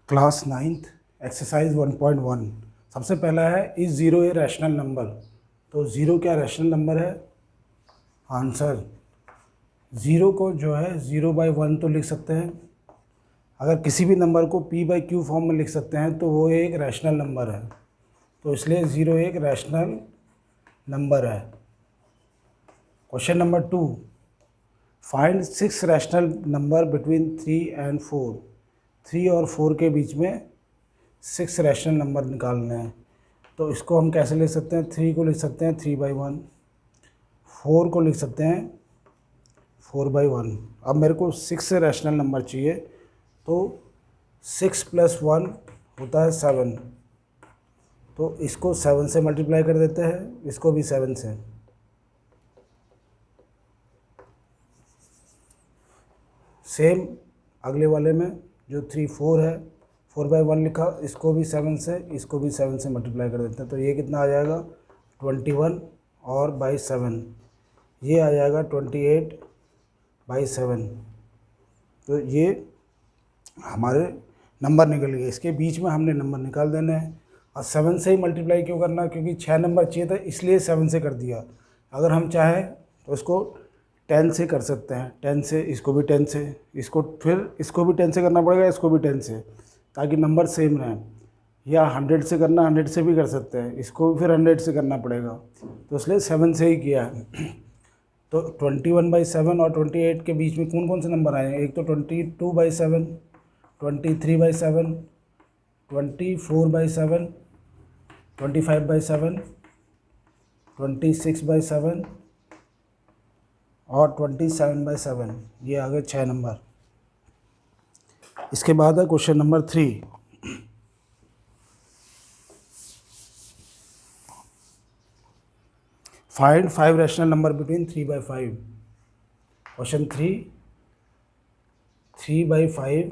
Class 9th exercise 1.1। सबसे पहला है is zero A rational number. तो ज़ीरो क्या रैशनल नंबर है? आंसर ज़ीरो को जो है 0/1 तो लिख सकते हैं। अगर किसी भी नंबर को p/q फॉर्म में लिख सकते हैं तो वो एक रैशनल नंबर है, तो इसलिए ज़ीरो एक रैशनल नंबर है। Question number 2, find 6 rational number between 3 and 4। 3 और 4 के बीच में 6 रैशनल नंबर निकालने हैं। तो इसको हम कैसे लिख सकते हैं? 3 को लिख सकते हैं 3/1, 4 को लिख सकते हैं 4/1। अब मेरे को 6 रैशनल नंबर चाहिए, तो 6 + 1 होता है 7। तो इसको 7 से मल्टीप्लाई कर देते हैं, इसको भी 7 से। सेम अगले वाले में जो 3 4 है, 4/1 लिखा, इसको भी 7 से, इसको भी 7 से मल्टीप्लाई कर देते हैं। तो ये कितना आ जाएगा? 21 और बाई 7, ये आ जाएगा 28/7। तो ये हमारे नंबर निकल गए। इसके बीच में हमने नंबर निकाल देना है। और 7 से ही मल्टीप्लाई क्यों करना? क्योंकि 6 नंबर चाहिए था, इसलिए 7 से कर दिया। अगर हम चाहें तो इसको 10 से कर सकते हैं, 10 से, इसको भी 10 से, इसको फिर इसको भी 10 से करना पड़ेगा, इसको भी 10 से, ताकि नंबर सेम रहें। या 100 से करना, 100 से भी कर सकते हैं, इसको भी फिर 100 से करना पड़ेगा। तो इसलिए 7 से ही किया है। तो 21/7 और 28 के बीच में कौन कौन से नंबर आए हैं? एक तो 22/7, 23/7, 24/7, 25/7, 26/7 और 27/7। ये आ गए 6 नंबर। इसके बाद है question number 3। Find 5 rational number between 3/5। Question 3, 3/5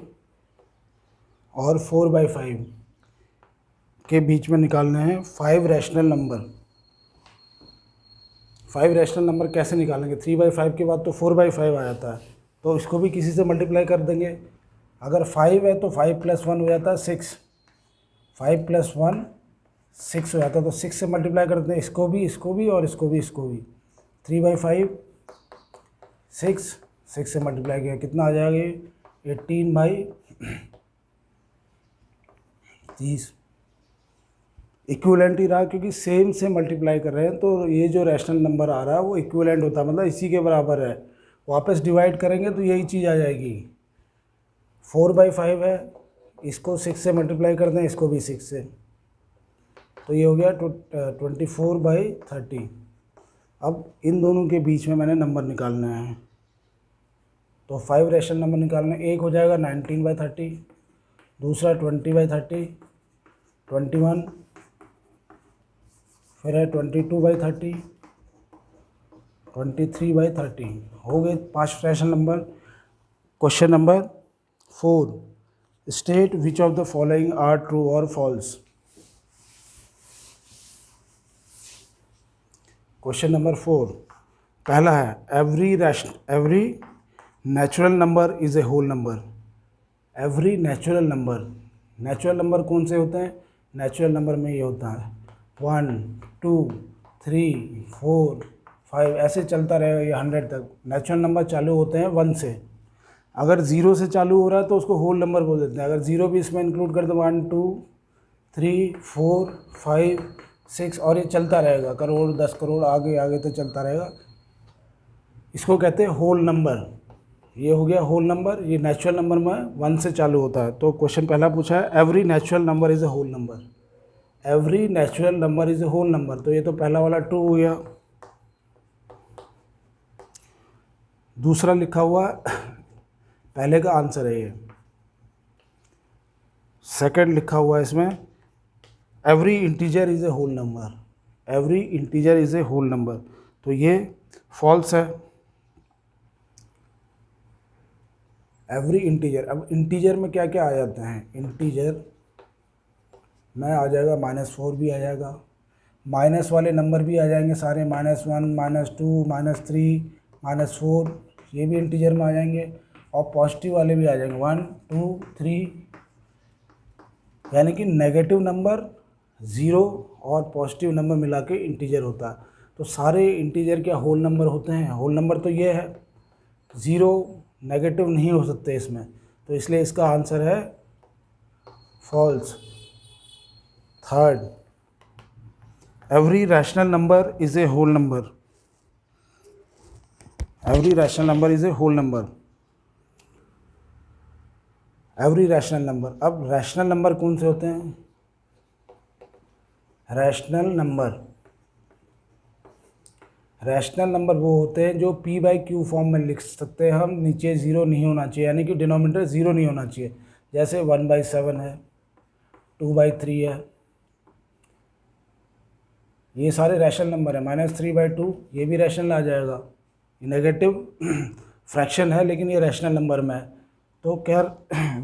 और 4/5 के बीच में निकालने हैं 5 रैशनल नंबर। 5 रैशनल नंबर कैसे निकालेंगे? 3/5 के बाद तो 4/5 आ जाता है, तो इसको भी किसी से मल्टीप्लाई कर देंगे। अगर 5 है तो 5 + 1 हो जाता है 6, 5 + 1 6 हो जाता है। तो 6 से मल्टीप्लाई कर देते हैं, इसको भी, इसको भी और इसको भी, इसको भी। 3/5 6, 6 से मल्टीप्लाई किया, कितना आ जाएगा? 18/30। इक्विवेलेंट ही रहा, क्योंकि सेम से मल्टीप्लाई कर रहे हैं, तो ये जो रैशनल नंबर आ रहा है वो इक्विवेलेंट होता है, मतलब इसी के बराबर है। वापस डिवाइड करेंगे तो यही चीज़ आ जाएगी। 4/5 है, इसको 6 से मल्टीप्लाई कर दें, इसको भी 6 से, तो ये हो गया 24/30। अब इन दोनों के बीच में मैंने नंबर निकालना है, तो 5 रैशनल नंबर निकालना। एक हो जाएगा 19/30, दूसरा 20/30, 21, फिर है 22/30, 23/30। हो गए 5 rational number. Question number 4, state which of the following are true और फॉल्स। क्वेश्चन नंबर 4, पहला है every natural number is a whole number. Every natural number कौन से होते हैं? नेचुरल नंबर में ये होता है 1 2 3 4 5, ऐसे चलता रहेगा ये 100 तक। नेचुरल नंबर चालू होते हैं 1 से। अगर 0 से चालू हो रहा है तो उसको होल नंबर बोल देते हैं। अगर 0 भी इसमें इंक्लूड कर दो, 1 2 3 4 5 6, और ये चलता रहेगा, करोड़ 10 करोड़ आगे आगे तो चलता रहेगा। इसको कहते हैं होल नंबर। ये हो गया होल नंबर। ये नेचुरल नंबर में 1 से चालू होता है। तो क्वेश्चन पहला पूछा है every natural number is a whole number. Every natural number is a whole number, तो ये तो पहला वाला ट्रू हो गया। दूसरा लिखा हुआ पहले का आंसर है ये। सेकंड लिखा हुआ है इसमें every integer is a whole number. Every integer is a whole number, तो ये फॉल्स है। एवरी इंटीजर, अब इंटीजर में क्या क्या आ जाते हैं? इंटीजर में आ जाएगा -4 भी आ जाएगा, माइनस वाले नंबर भी आ जाएंगे सारे, -1 -2 -3 -4, ये भी इंटीजर में आ जाएंगे। और पॉजिटिव वाले भी आ जाएंगे 1 2 3 यानी कि नेगेटिव नंबर, ज़ीरो और पॉजिटिव नंबर मिला के इंटीजर होता है। तो सारे इंटीजर क्या होल नंबर होते हैं? होल नंबर तो ये है, ज़ीरो नेगेटिव नहीं हो सकते इसमें, तो इसलिए इसका आंसर है false. Third, every rational number is a whole number. Every rational number is a whole number. Every rational number, अब रैशनल नंबर कौन से होते हैं? रैशनल नंबर वो होते हैं जो p/q फॉर्म में लिख सकते हैं हम, नीचे ज़ीरो नहीं होना चाहिए, यानी कि डिनोमिनेटर ज़ीरो नहीं होना चाहिए। जैसे 1/7 है, 2/3 है, ये सारे रैशनल नंबर है। -3/2 ये भी रैशनल आ जाएगा, ये नेगेटिव फ्रैक्शन है लेकिन ये रैशनल नंबर में है। तो क्या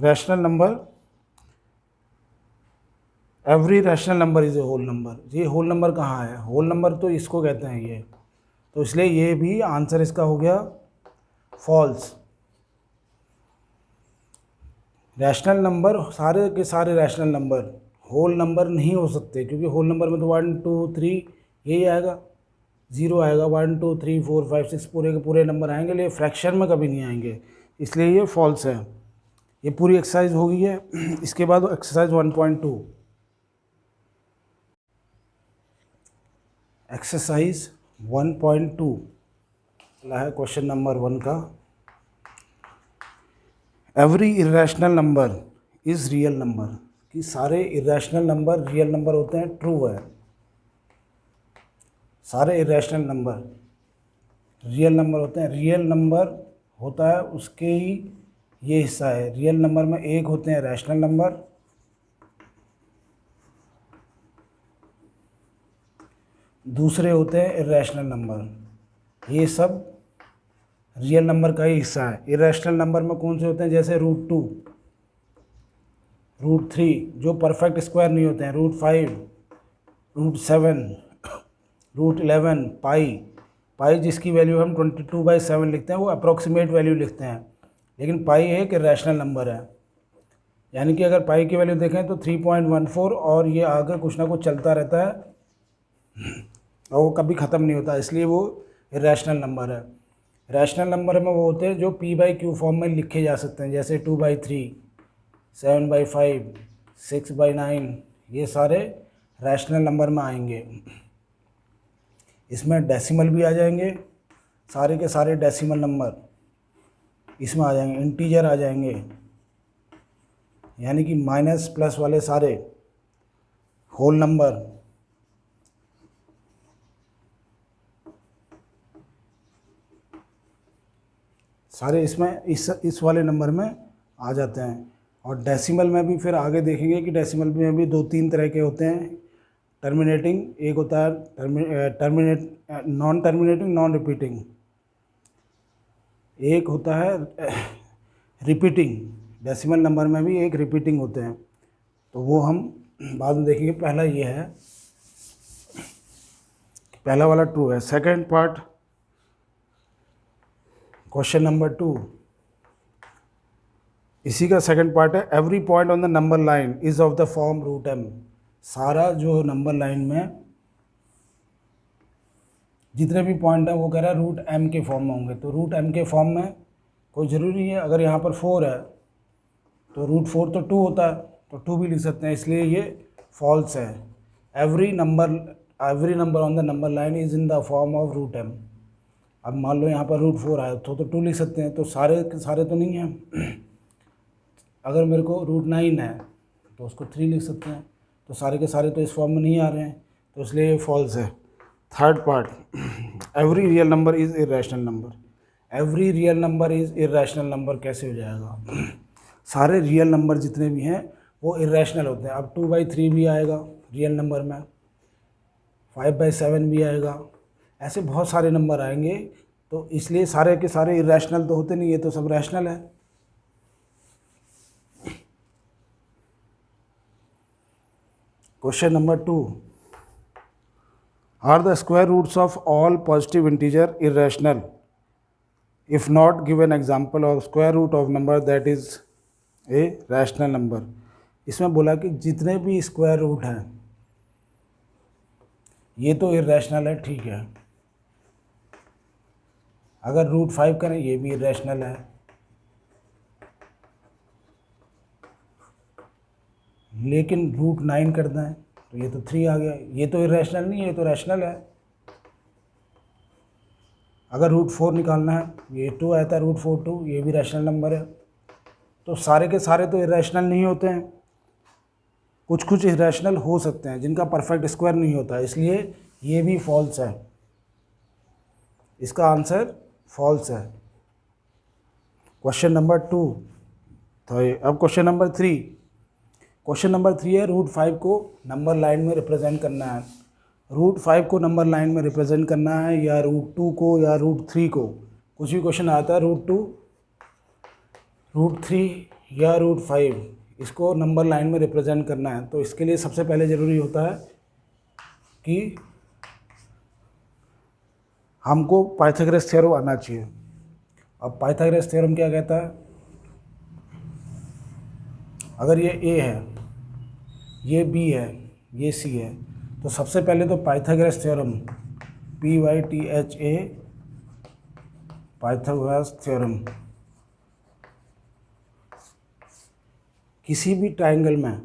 rational number, every rational number is a whole number. ये होल नंबर कहाँ है? होल नंबर तो इसको कहते हैं ये, तो इसलिए ये भी आंसर इसका हो गया फॉल्स। रैशनल नंबर, सारे के सारे रैशनल नंबर होल नंबर नहीं हो सकते, क्योंकि होल नंबर में तो 1 2 3 यही आएगा, ज़ीरो आएगा, 1 2 3 4 5 6 पूरे के पूरे नंबर आएंगे, लेकिन फ्रैक्शन में कभी नहीं आएंगे, इसलिए ये फॉल्स है। ये पूरी एक्सरसाइज हो गई है। इसके बाद एक्सरसाइज 1.2, एक्सरसाइज 1.2 है क्वेश्चन नंबर 1 का। Every irrational number is real number, कि सारे इरेशनल नंबर रियल नंबर होते हैं, ट्रू है। सारे इरेशनल नंबर रियल नंबर होते हैं। रियल नंबर होता है उसके ही ये हिस्सा है। रियल नंबर में एक होते हैं रैशनल नंबर, दूसरे होते हैं इरेशनल नंबर। ये सब रियल नंबर का ही हिस्सा है। इरेशनल नंबर में कौन से होते हैं? जैसे √2, √3 जो परफेक्ट स्क्वायर नहीं होते हैं, √5, √7, √11, पाई जिसकी वैल्यू हम 22/7 लिखते हैं, वो अप्रॉक्सीमेट वैल्यू लिखते हैं, लेकिन पाई एक इरेशनल नंबर है। यानी कि अगर पाई की वैल्यू देखें तो 3.14, और ये आगे कुछ ना कुछ चलता रहता है और वो कभी ख़त्म नहीं होता, इसलिए वो इरेशनल नंबर है। रैशनल नंबर में वो होते हैं जो p/q फॉर्म में लिखे जा सकते हैं, जैसे 2/3, 7/5, 6/9, ये सारे रैशनल नंबर में आएंगे। इसमें डेसिमल भी आ जाएंगे, सारे के सारे डेसिमल नंबर इसमें आ जाएंगे, इंटीजर आ जाएंगे, यानी कि माइनस प्लस वाले सारे होल नंबर, सारे इसमें इस वाले नंबर में आ जाते हैं। और डेसिमल में भी फिर आगे देखेंगे कि डेसिमल में भी 2-3 तरह के होते हैं। टर्मिनेटिंग एक होता है, नॉन टर्मिनेटिंग, नॉन रिपीटिंग, एक होता है रिपीटिंग। डेसिमल नंबर में भी एक रिपीटिंग होते हैं, तो वो हम बाद में देखेंगे। पहला ये है, पहला वाला ट्रू है। सेकंड पार्ट क्वेश्चन नंबर 2, इसी का सेकंड पार्ट है। Every point on the number line is of the form √m। सारा जो नंबर लाइन में जितने भी पॉइंट हैं वो कह रहा है √m के फॉर्म में होंगे। तो √m के फॉर्म में कोई ज़रूरी है, अगर यहाँ पर 4 है तो √4 तो 2 होता है, तो 2 भी लिख सकते हैं, इसलिए ये फॉल्स है। Every number on the number line is in the form of √m। अब मान लो यहाँ पर √4 आया तो 2 लिख सकते हैं, तो सारे के सारे तो नहीं हैं। अगर मेरे को √9 है तो उसको 3 लिख सकते हैं, तो सारे के सारे तो इस फॉर्म में नहीं आ रहे हैं, तो इसलिए ये फॉल्स है। Third part, every real number is irrational number. Every real number is irrational number कैसे हो जाएगा? सारे रियल नंबर जितने भी हैं वो इरेशनल होते हैं। अब 2/3 भी आएगा रियल नंबर में, 5/7 भी आएगा, ऐसे बहुत सारे नंबर आएंगे, तो इसलिए सारे के सारे इरेशनल तो होते नहीं, ये तो सब रैशनल है। Question number 2, are the square roots of all positive integers irrational? If not, give an example of square root of number that is a rational number. इसमें बोला कि जितने भी स्क्वायर रूट हैं, ये तो इर्रेशनल है, ठीक है। अगर रूट 5 करें, ये भी इर्रेशनल है। लेकिन रूट 9 कर दें तो ये तो 3 आ गया। ये तो इर्रेशनल नहीं है, ये तो रैशनल है। अगर रूट 4 निकालना है, ये 2 आता है, रूट 4 2, ये भी रैशनल नंबर है। तो सारे के सारे तो इर्रेशनल नहीं होते हैं, कुछ कुछ इर्रेशनल हो सकते हैं जिनका परफेक्ट स्क्वायर नहीं होता, इसलिए ये भी फॉल्स है। इसका आंसर फॉल्स है। Question number 2। तो अब क्वेश्चन नंबर 3। क्वेश्चन नंबर 3 है रूट 5 को नंबर लाइन में रिप्रेजेंट करना है। रूट 5 को नंबर लाइन में रिप्रेजेंट करना है, या रूट 2 को, या रूट 3 को। कुछ भी क्वेश्चन आता है रूट 2, रूट 3 या रूट 5, इसको नंबर लाइन में रिप्रेजेंट करना है। तो इसके लिए सबसे पहले ज़रूरी होता है कि हमको पाइथागोरस थ्योरम आना चाहिए। अब पाइथागोरस थ्योरम क्या कहता है? अगर ये A है, ये B है, ये C है, तो सबसे पहले तो Pythagoras theorem, PYTHA, Pythagoras theorem, किसी भी ट्रायंगल में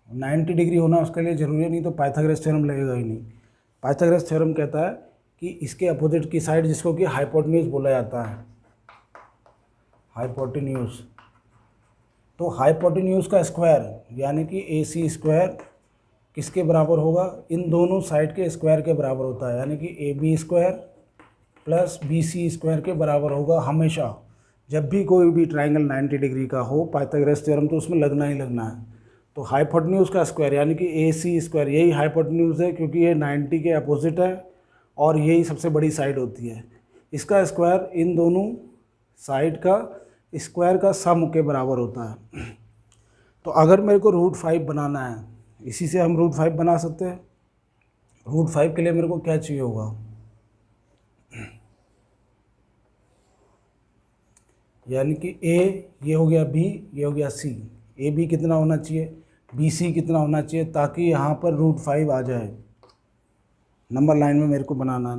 90 डिग्री होना उसके लिए ज़रूरी नहीं, तो पाइथागोरस थ्योरम लगेगा ही नहीं। पाइथागोरस थ्योरम कहता है कि इसके अपोजिट की साइड, जिसको कि हाइपोटेन्यूज बोला जाता है, हाइपोटेन्यूज, तो हाइपोटेन्यूज का स्क्वायर यानी कि AC स्क्वायर किसके बराबर होगा? इन दोनों साइड के स्क्वायर के बराबर होता है, यानी कि AB square plus BC square के बराबर होगा हमेशा। जब भी कोई भी ट्रायंगल 90 डिग्री का हो, पाइथागोरस थ्योरम तो उसमें लगना ही लगना है। तो हाइपोटेन्यूज का स्क्वायर यानी कि AC स्क्वायर, यही हाइपोटेन्यूज है क्योंकि ये 90 के अपोजिट है और यही सबसे बड़ी साइड होती है। इसका स्क्वायर इन दोनों साइड का स्क्वायर का सम के बराबर होता है। तो अगर मेरे को रूट 5 बनाना है, इसी से हम रूट 5 बना सकते हैं। रूट 5 के लिए मेरे को क्या चाहिए होगा? यानी कि A ये हो गया, B ये हो गया, C। AB कितना होना चाहिए, BC कितना होना चाहिए, ताकि यहाँ पर रूट 5 आ जाए। नंबर लाइन में मेरे को बनाना,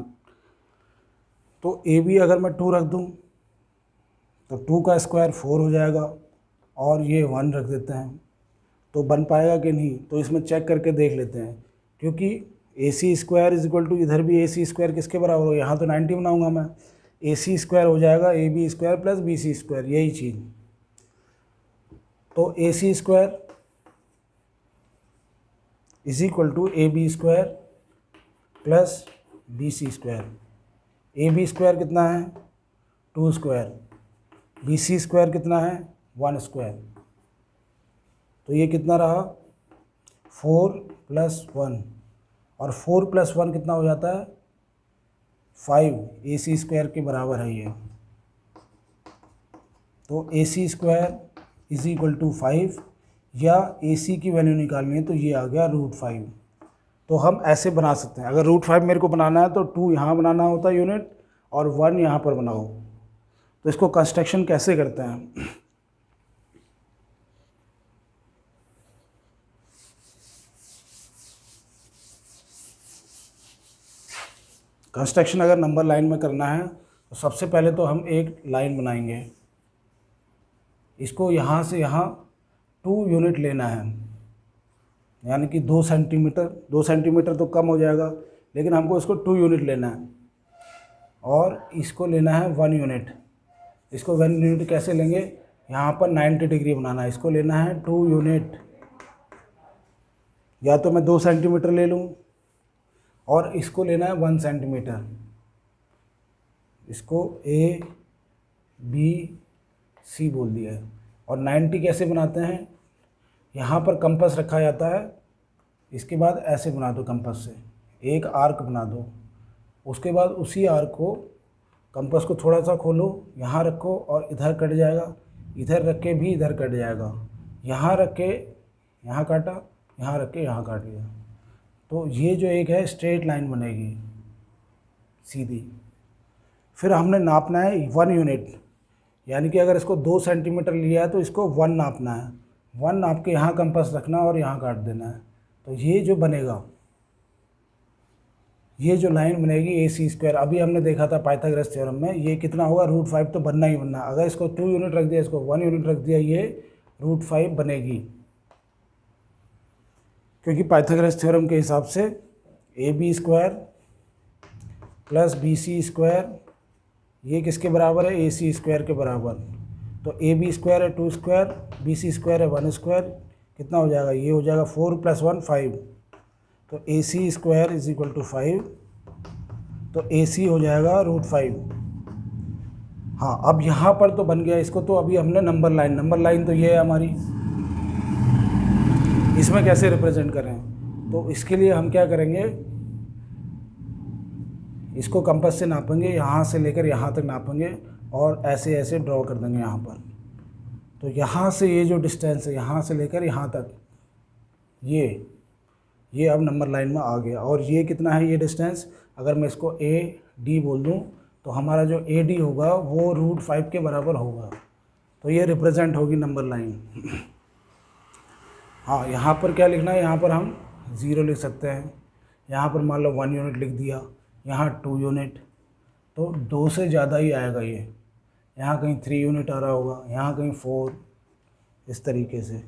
तो AB अगर मैं 2 रख दूँ तो 2 का स्क्वायर 4 हो जाएगा, और ये 1 रख देते हैं, तो बन पाएगा कि नहीं? तो इसमें चेक करके देख लेते हैं, क्योंकि AC square is equal to, इधर भी AC स्क्वायर किसके बराबर हो, यहाँ तो 90 बनाऊंगा मैं, AC स्क्वायर हो जाएगा AB square plus BC square, यही चीज़। तो AC square is equal to AB square plus BC square. AB square कितना है? 2 स्क्वायर। BC स्क्वायर कितना है? 1 स्क्वायर। तो ये कितना रहा? 4 + 1, और 4 + 1 कितना हो जाता है? 5। AC स्क्वायर के बराबर है ये। तो AC square is equal to 5, या AC की वैल्यू निकालनी है तो ये आ गया रूट 5। तो हम ऐसे बना सकते हैं। अगर रूट 5 मेरे को बनाना है तो 2 यहाँ बनाना होता है यूनिट, और 1 यहाँ पर बनाओ। तो इसको कंस्ट्रक्शन कैसे करते हैं? कंस्ट्रक्शन अगर नंबर लाइन में करना है तो सबसे पहले तो हम एक लाइन बनाएंगे। इसको यहाँ से यहाँ 2 यूनिट लेना है, यानी कि 2 सेंटीमीटर। 2 सेंटीमीटर तो कम हो जाएगा, लेकिन हमको इसको 2 यूनिट लेना है, और इसको लेना है 1 यूनिट। इसको 1 यूनिट कैसे लेंगे? यहाँ पर 90 डिग्री बनाना है, इसको लेना है 2 यूनिट। या तो मैं 2 सेंटीमीटर ले लूँ, और इसको लेना है 1 सेंटीमीटर। इसको A B C बोल दिया है। और 90 कैसे बनाते हैं? यहाँ पर कंपास रखा जाता है, इसके बाद ऐसे बना दो कंपास से, एक आर्क बना दो। उसके बाद उसी आर्क को, कंपास को थोड़ा सा खोलो, यहाँ रखो और इधर कट जाएगा, इधर रख के भी इधर कट जाएगा, यहाँ रख के यहाँ काटा, यहाँ रख के यहाँ काट लिया। तो ये जो एक है स्ट्रेट लाइन बनेगी सीधी। फिर हमने नापना है 1 यूनिट, यानी कि अगर इसको 2 सेंटीमीटर लिया है तो इसको 1 नापना है। 1 आपके यहाँ कंपास रखना और यहाँ काट देना है। तो ये जो बनेगा, ये जो लाइन बनेगी ए सी स्क्वायर, अभी हमने देखा था पाइथागोरस थ्योरम में, ये कितना होगा √5 तो बनना ही बनना। अगर इसको 2 यूनिट रख दिया, इसको 1 यूनिट रख दिया, ये √5 बनेगी, क्योंकि पाइथागोरस थ्योरम के हिसाब से A B square plus B C square ये किसके बराबर है, ए सी स्क्वायर के बराबर। तो ए बी स्क्वायर है 2 स्क्वायर, बी सी स्क्वायर है 1 स्क्वायर, कितना हो जाएगा, ये हो जाएगा 4 + 1 5। तो ए सी स्क्वायर इज इक्वल टू 5, तो ए सी हो जाएगा √5। हाँ, अब यहाँ पर तो बन गया, इसको तो अभी हमने नंबर लाइन तो ये है हमारी, इसमें कैसे रिप्रेजेंट करें। तो इसके लिए हम क्या करेंगे, इसको कंपास से नापेंगे, यहाँ से लेकर यहाँ तक नापेंगे और ऐसे ऐसे ड्रॉ कर देंगे यहाँ पर। तो यहाँ से ये जो डिस्टेंस है, यहाँ से लेकर यहाँ तक, ये अब नंबर लाइन में आ गया। और ये कितना है, ये डिस्टेंस, अगर मैं इसको ए डी बोल दूँ तो हमारा जो ए डी होगा वो √5 के बराबर होगा। तो ये रिप्रेजेंट होगी नंबर लाइन। हाँ, यहाँ पर क्या लिखना है, यहाँ पर हम 0 लिख सकते हैं, यहाँ पर मान लो 1 यूनिट लिख दिया, यहाँ 2 यूनिट, तो 2 से ज़्यादा ही आएगा ये। यहाँ कहीं 3 यूनिट आ रहा होगा, यहाँ कहीं 4, इस तरीके से।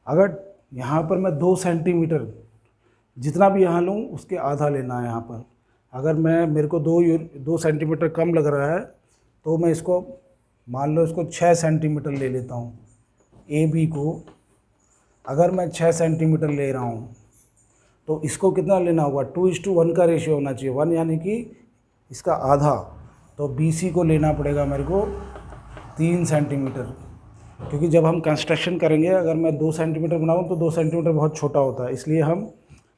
अगर यहाँ पर मैं 2 सेंटीमीटर जितना भी यहाँ लूँ उसके आधा लेना है यहाँ पर। अगर मेरे को 2 सेंटीमीटर कम लग रहा है तो मैं इसको मान लो इसको 6 सेंटीमीटर ले लेता हूँ। ए बी को अगर मैं 6 सेंटीमीटर ले रहा हूँ तो इसको कितना लेना होगा, 2:1 का रेशियो होना चाहिए, 1 यानी कि इसका आधा। तो बी सी को लेना पड़ेगा मेरे को 3 सेंटीमीटर, क्योंकि जब हम कंस्ट्रक्शन करेंगे अगर मैं 2 सेंटीमीटर बनाऊँ तो 2 सेंटीमीटर बहुत छोटा होता है, इसलिए हम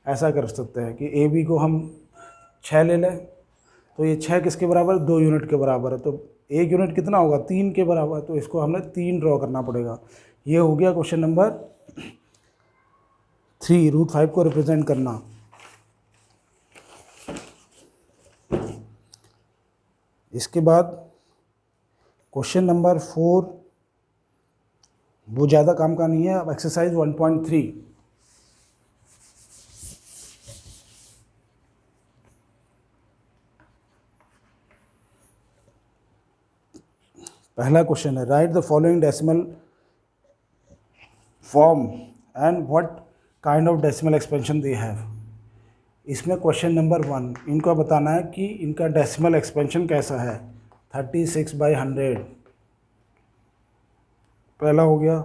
ऐसा कर सकते हैं कि ए बी को हम 6 ले लें। तो ये 6 किसके बराबर, 2 यूनिट के बराबर है। तो 1 यूनिट कितना होगा, 3 के बराबर, तो इसको हमें 3 ड्रॉ करना पड़ेगा। ये हो गया क्वेश्चन नंबर 3, √5 को रिप्रेजेंट करना। इसके बाद क्वेश्चन नंबर 4 वो ज़्यादा काम का नहीं है। अब एक्सरसाइज 1.3, पहला क्वेश्चन है, right the following decimal form and what kind of decimal expansion they have. इसमें क्वेश्चन नंबर 1 इनको बताना है कि इनका डेसिमल एक्सपेंशन कैसा है। 36/100 पहला हो गया,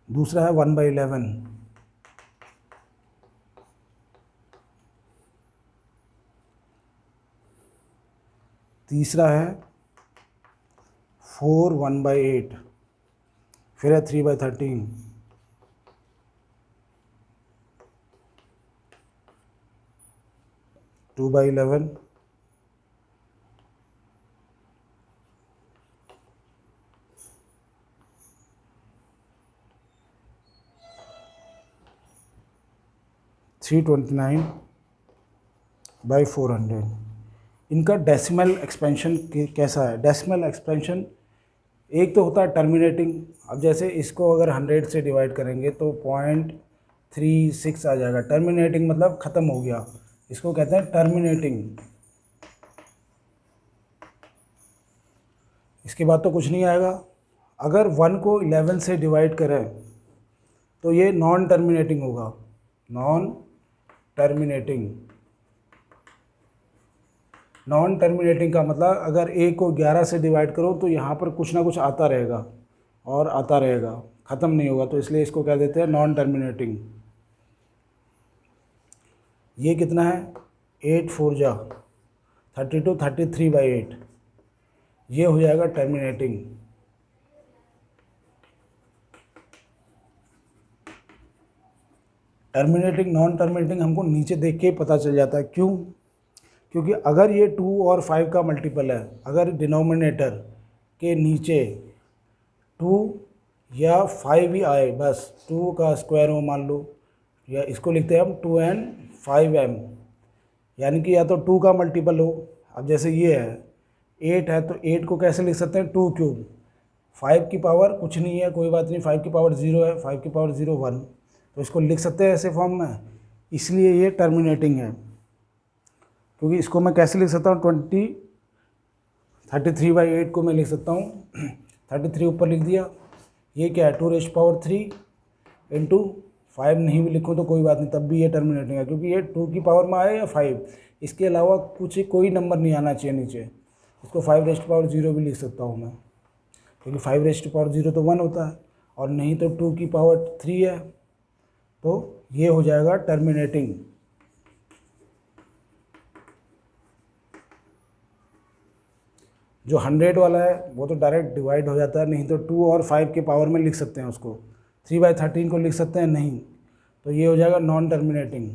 दूसरा है 1/11, तीसरा है 4 1/8, फिर है 3/13, टू बाई 11, थ्री 29/400। इनका डेसिमल एक्सपेंशन कैसा है। डेसिमल एक्सपेंशन एक तो होता है टर्मिनेटिंग। अब जैसे इसको अगर 100 से डिवाइड करेंगे तो 0.36 आ जाएगा। टर्मिनेटिंग मतलब ख़त्म हो गया, इसको कहते हैं टर्मिनेटिंग। इसके बाद तो कुछ नहीं आएगा। अगर 1 को 11 से डिवाइड करें तो ये नॉन टर्मिनेटिंग होगा, नॉन टर्मिनेटिंग। नॉन टर्मिनेटिंग का मतलब अगर a को 11 से डिवाइड करो तो यहाँ पर कुछ ना कुछ आता रहेगा और आता रहेगा, ख़त्म नहीं होगा, तो इसलिए इसको कह देते हैं नॉन टर्मिनेटिंग। ये कितना है, 8 4 जा 32, 33/8, ये हो जाएगा टर्मिनेटिंग। टर्मिनेटिंग नॉन टर्मिनेटिंग हमको नीचे देख के पता चल जाता है। क्यों? क्योंकि अगर ये 2 और 5 का मल्टीपल है, अगर डिनोमिनेटर के नीचे 2 या 5 ही आए, बस 2 का स्क्वायर हो मान लो, या इसको लिखते हैं हम 2n 5m, यानी कि या तो 2 का मल्टीपल हो। अब जैसे ये है 8 है तो 8 को कैसे लिख सकते हैं, 2 क्यूब, 5 की पावर कुछ नहीं है, कोई बात नहीं, 5 की पावर 0 है, 5 की पावर 0 1, तो इसको लिख सकते हैं ऐसे फॉर्म में, इसलिए ये टर्मिनेटिंग है। क्योंकि इसको मैं कैसे लिख सकता हूँ, 33/8 को मैं लिख सकता हूँ 33 ऊपर लिख दिया, ये क्या है 2⁻³ इंटू 5 नहीं भी लिखूँ तो कोई बात नहीं, तब भी ये टर्मिनेटिंग है, क्योंकि ये 2 की पावर में आए या 5, इसके अलावा कोई नंबर नहीं आना चाहिए नीचे। इसको 5⁻0 भी लिख सकता हूँ मैं, क्योंकि 5⁻0 तो 1 होता है, और नहीं तो 2 की पावर 3 है, तो ये हो जाएगा टर्मिनेटिंग। जो 100 वाला है वो तो डायरेक्ट डिवाइड हो जाता है, नहीं तो 2 और 5 के पावर में लिख सकते हैं उसको, 3/13 को लिख सकते हैं, नहीं तो ये हो जाएगा नॉन टर्मिनेटिंग।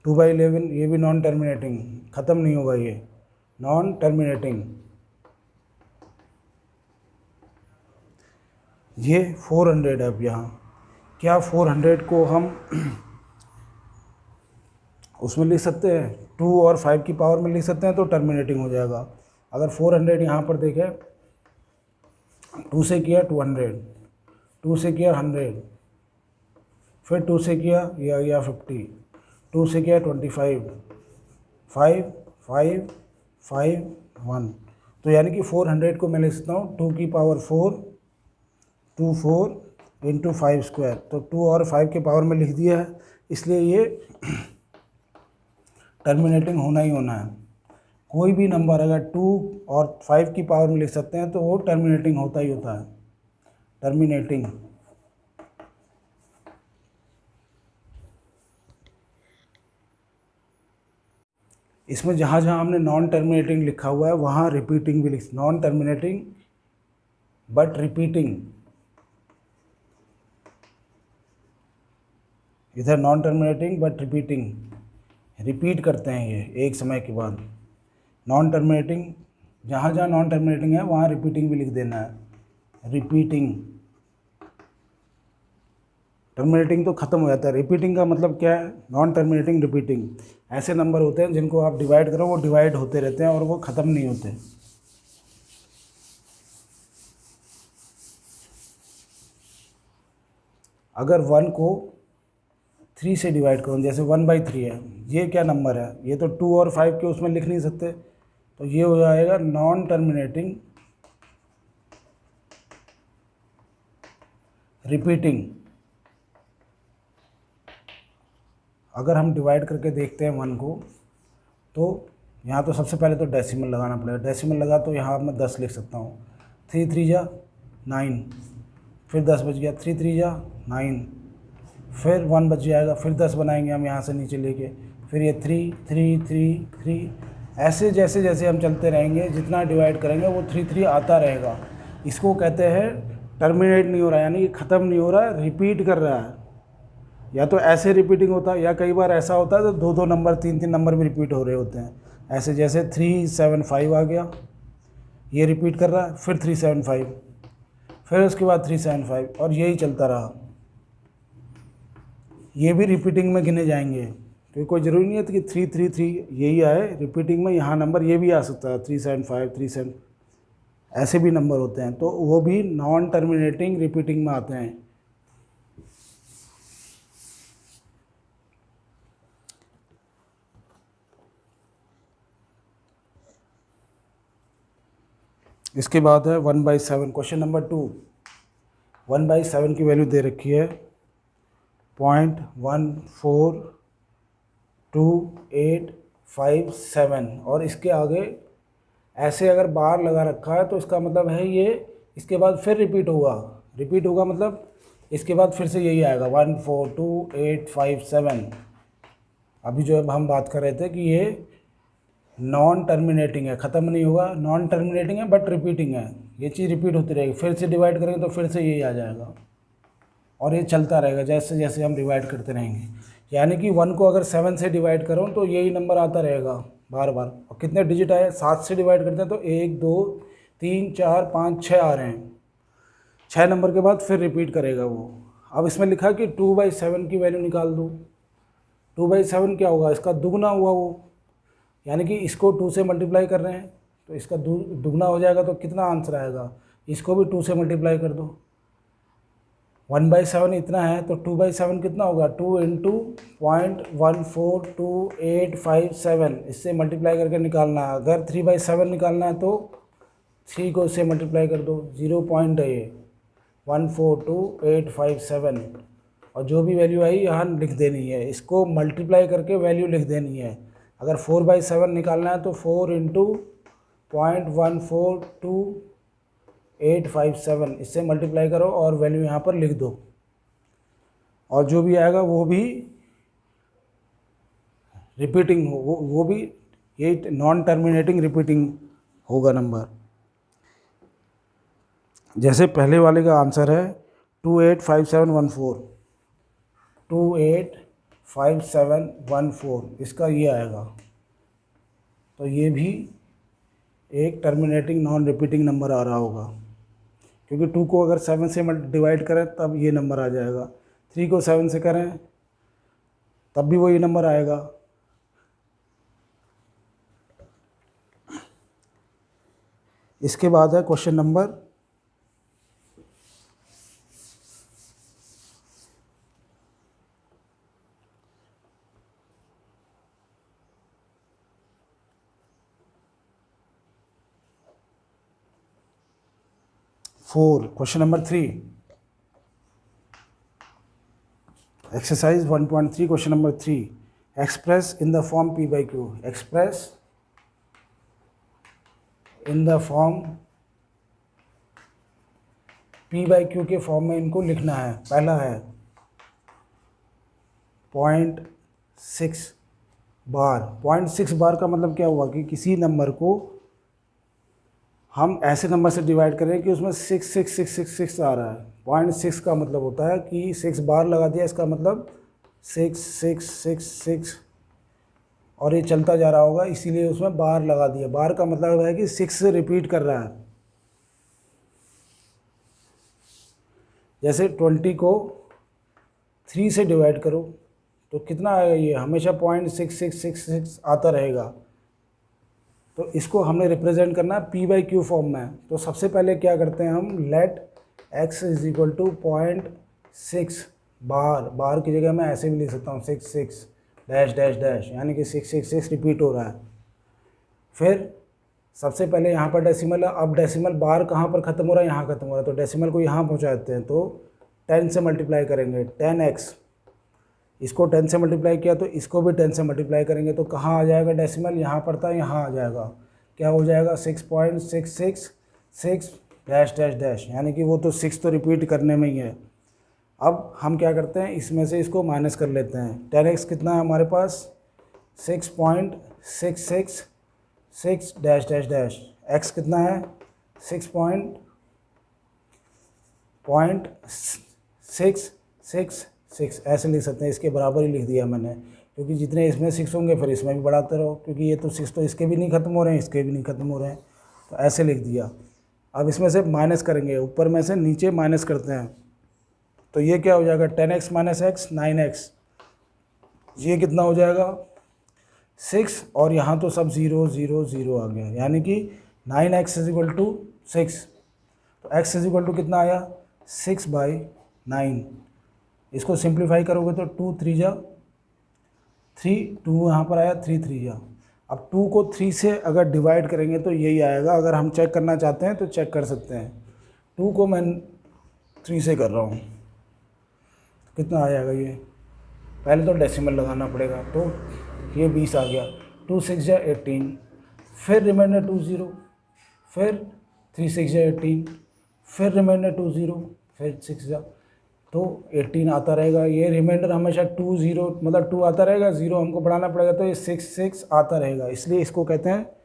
2/11 ये भी नॉन टर्मिनेटिंग, ख़त्म नहीं होगा ये, नॉन टर्मिनेटिंग। ये 400 है। अब यहाँ क्या 400 को हम उसमें लिख सकते हैं, 2 और 5 की पावर में लिख सकते हैं, तो टर्मिनेटिंग हो जाएगा। अगर 400 यहाँ पर देखें, 2 से किया 200, 2 से किया 100, फिर 2 से किया ये आ गया 50, 2 से किया 25, 5 5 5 1, तो यानी कि 400 को मैं लिख सकता हूँ 2 की पावर 4 2 4 इंटू 5 स्क्वायर, तो 2 और 5 के पावर में लिख दिया है, इसलिए ये टर्मिनेटिंग होना ही होना है। कोई भी नंबर अगर 2 और 5 की पावर में लिख सकते हैं तो वो टर्मिनेटिंग होता ही होता है, टर्मिनेटिंग। इसमें जहाँ जहाँ हमने नॉन टर्मिनेटिंग लिखा हुआ है वहाँ रिपीटिंग भी लिख, नॉन टर्मिनेटिंग बट रिपीटिंग, इधर non terminating but repeating, repeat करते हैं ये एक समय के बाद। नॉन टर्मिनेटिंग, जहाँ जहाँ नॉन टर्मिनेटिंग है वहाँ रिपीटिंग भी लिख देना है, रिपीटिंग। टर्मिनेटिंग तो ख़त्म हो जाता है, रिपीटिंग का मतलब क्या है, नॉन टर्मिनेटिंग रिपीटिंग। ऐसे नंबर होते हैं जिनको आप डिवाइड करो वो डिवाइड होते रहते हैं और वो ख़त्म नहीं होते। अगर 1 को 3 से डिवाइड करूँ, जैसे 1/3 है, ये क्या नंबर है, ये तो 2 और 5 के उसमें लिख नहीं सकते, तो ये हो जाएगा नॉन टर्मिनेटिंग रिपीटिंग। अगर हम डिवाइड करके देखते हैं 1 को, तो यहाँ तो सबसे पहले तो डेसिमल लगाना पड़ेगा, डेसिमल लगा तो यहाँ मैं 10 लिख सकता हूँ, 3 3 जा 9, फिर 10 बच गया, 3 3 जा 9, फिर 1 बच जाएगा, फिर 10 बनाएंगे हम यहाँ से नीचे लेके, फिर ये 3 3 3 3, ऐसे जैसे जैसे हम चलते रहेंगे जितना डिवाइड करेंगे वो 3 3 आता रहेगा। इसको कहते हैं टर्मिनेट नहीं हो रहा है, यानी कि ख़त्म नहीं हो रहा है, रिपीट कर रहा है। या तो ऐसे रिपीटिंग होता है, या कई बार ऐसा होता है तो 2 नंबर 3 नंबर भी रिपीट हो रहे होते हैं। ऐसे जैसे 3 7 5 आ गया, ये रिपीट कर रहा है, फिर 3 7 5, फिर उसके बाद 3 7 5, और यही चलता रहा। ये भी रिपीटिंग में गिने जाएंगे, तो कोई ज़रूरी नहीं है कि 3 3 3 यही आए रिपीटिंग में, यहाँ नंबर ये भी आ सकता है 3 7 5 3 7, ऐसे भी नंबर होते हैं, तो वो भी नॉन टर्मिनेटिंग रिपीटिंग में आते हैं। इसके बाद है 1/7, क्वेश्चन नंबर 2। 1/7 की वैल्यू दे रखी है 0.14287, और इसके आगे ऐसे अगर बार लगा रखा है तो इसका मतलब है ये इसके बाद फिर रिपीट होगा मतलब इसके बाद फिर से यही आएगा 14287। अभी जो अब हम बात कर रहे थे कि ये नॉन टर्मिनेटिंग है, ख़त्म नहीं होगा, नॉन टर्मिनेटिंग है बट रिपीटिंग है, ये चीज़ रिपीट होती रहेगी, फिर से डिवाइड करेंगे तो फिर से यही आ जाएगा, और ये चलता रहेगा जैसे जैसे हम डिवाइड करते रहेंगे। यानी कि 1 को अगर 7 से डिवाइड करो तो यही नंबर आता रहेगा बार बार। और कितने डिजिट आए, 7 से डिवाइड करते हैं तो 1 2 3 4 5 6 आ रहे हैं, 6 नंबर के बाद फिर रिपीट करेगा वो। अब इसमें लिखा कि 2/7 की वैल्यू निकाल दो, 2/7 क्या होगा, इसका दुगना हुआ वो, यानी कि इसको 2 से मल्टीप्लाई कर रहे हैं तो इसका दुगना हो जाएगा, तो कितना आंसर आएगा, इसको भी 2 से मल्टीप्लाई कर दो। 1/7 इतना है तो 2/7 कितना होगा, 2 इंटू 0.14287, इससे मल्टीप्लाई करके निकालना है। अगर 3/7 निकालना है तो 3 को इससे मल्टीप्लाई कर दो, 0.14287, और जो भी वैल्यू आई यहाँ लिख देनी है, इसको मल्टीप्लाई करके वैल्यू लिख देनी है। अगर 4/7 निकालना है तो 4 इंटू 0.14287, इससे मल्टीप्लाई करो और वैल्यू यहाँ पर लिख दो, और जो भी आएगा वो भी रिपीटिंग हो, वो भी ये नॉन टर्मिनेटिंग रिपीटिंग होगा नंबर। जैसे पहले वाले का आंसर है 285714, 285714, इसका ये आएगा। तो ये भी एक टर्मिनेटिंग नॉन रिपीटिंग नंबर आ रहा होगा, क्योंकि 2 को अगर 7 से डिवाइड करें तब ये नंबर आ जाएगा, 3 को 7 से करें तब भी वही नंबर आएगा। इसके बाद है question number 4, question number 3, exercise 1.3, question number 3, express in the form P/Q, express in the form P/Q के फॉर्म में इनको लिखना है। पहला है 0.6 बार। 0.6 बार का मतलब क्या हुआ कि किसी नंबर को हम ऐसे नंबर से डिवाइड करें कि उसमें 66666 आ रहा है। 0.6 का मतलब होता है कि 6 बार लगा दिया, इसका मतलब 6666, और ये चलता जा रहा होगा, इसीलिए उसमें बार लगा दिया। बार का मतलब है कि 6 से रिपीट कर रहा है। जैसे 20 को 3 से डिवाइड करो तो कितना आएगा, ये हमेशा 0.6666 आता रहेगा। तो इसको हमने रिप्रेजेंट करना है P/Q फॉर्म में। तो सबसे पहले क्या करते हैं हम, let x is equal to 0.6 bar की जगह मैं ऐसे भी लिख सकता हूँ 66 डैश डैश डैश, यानी कि 666 रिपीट हो रहा है। फिर सबसे पहले यहाँ पर डेसिमल है, अब डेसिमल बार कहाँ पर ख़त्म हो रहा है, यहाँ ख़त्म हो रहा है, तो डेसिमल को यहाँ पहुँचा देते हैं। तो 10 से मल्टीप्लाई करेंगे, 10x, इसको 10 से मल्टीप्लाई किया तो इसको भी 10 से मल्टीप्लाई करेंगे, तो कहाँ आ जाएगा डेसिमल, यहाँ पर था, यहाँ आ जाएगा। क्या हो जाएगा, 6.666 डैश डैश डैश, यानी कि वो तो 6 तो रिपीट करने में ही है। अब हम क्या करते हैं, इसमें से इसको माइनस कर लेते हैं। 10x कितना है हमारे पास, 6.666 डैश डैश डैश, x कितना है 6.666, ऐसे लिख सकते हैं, इसके बराबर ही लिख दिया मैंने, क्योंकि जितने इसमें 6 होंगे फिर इसमें भी बढ़ाते रहो, क्योंकि ये तो 6 तो इसके भी नहीं ख़त्म हो रहे हैं, इसके भी नहीं ख़त्म हो रहे हैं, तो ऐसे लिख दिया। अब इसमें से माइनस करेंगे, ऊपर में से नीचे माइनस करते हैं, तो ये क्या हो जाएगा, 10x माइनस x 9x, ये कितना हो जाएगा 6, और यहाँ तो सब 0 0 0 आ गया, यानी कि 9x इज इक्वल टू 6। तो x इज इक्वल टू कितना आया 6/9। इसको सिंप्लीफाई करोगे तो 2 3 जा 3, 2 यहाँ पर आया, 3 3 जा। अब 2 को 3 से अगर डिवाइड करेंगे तो यही आएगा। अगर हम चेक करना चाहते हैं तो चेक कर सकते हैं। 2 को मैं 3 से कर रहा हूँ, कितना आ जाएगा ये, पहले तो डेसिमल लगाना पड़ेगा, तो ये 20 आ गया। 2 6 जा 18, फिर रिमाइंडर 2 0, फिर 3 6 जा 18, फिर रिमाइंडर 2 0, फिर 6 जा, तो 18 आता रहेगा। ये रिमाइंडर हमेशा 2 0 मतलब 2 आता रहेगा, 0 हमको बढ़ाना पड़ेगा, तो ये 6 6 आता रहेगा। इसलिए इसको कहते हैं